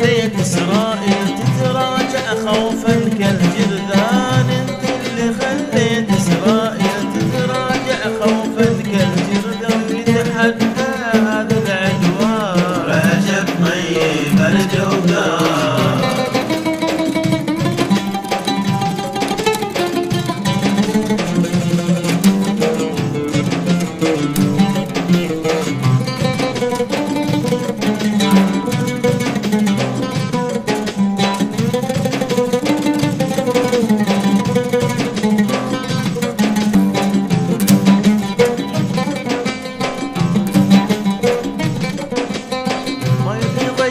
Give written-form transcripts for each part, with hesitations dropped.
خليت إسرائيل تتراجع خوفا كالجرذان، انت اللي خليت إسرائيل تتراجع خوفا كالجرذان، يتحدى هذا العدوان رجب طيب الجودان.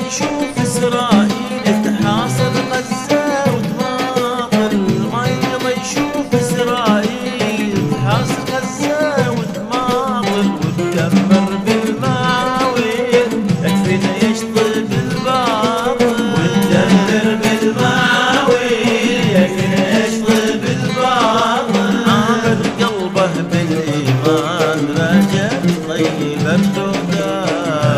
يشوف إسرائيل تحاصر غزة وتماطل، ما يبغى يشوف إسرائيل تحاصر غزة وتماطل وتكمر بالمعاويل، يكفينا يشطب الباطل وتدمر بالمعاويل، يكفينا يشطب الباطل. عامر قلبه بالإيمان رجب طيب الجودان،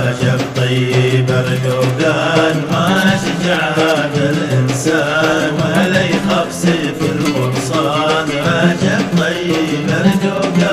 رجب طيب الجودان، ما شجع هذا الإنسان ولا يخاف سيف الفرصان، رجب طيب الجودان.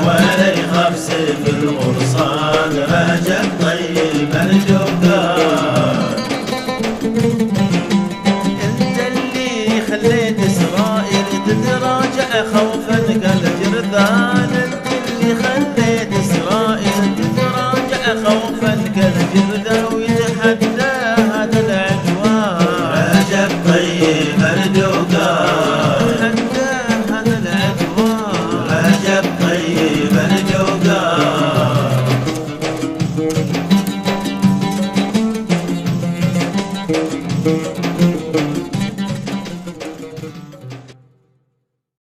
ولا يخاف سيف الغرصان، رجب طيب الجودان. انت اللي خليت إسرائيل تتراجع خوفا كالجرذان، انت اللي خليت إسرائيل تتراجع خوفا كالجرذان، ويتحدى هذا العدوان رجب طيب الجودان، يتحدى هذا العدوان رجب طيب الجودان.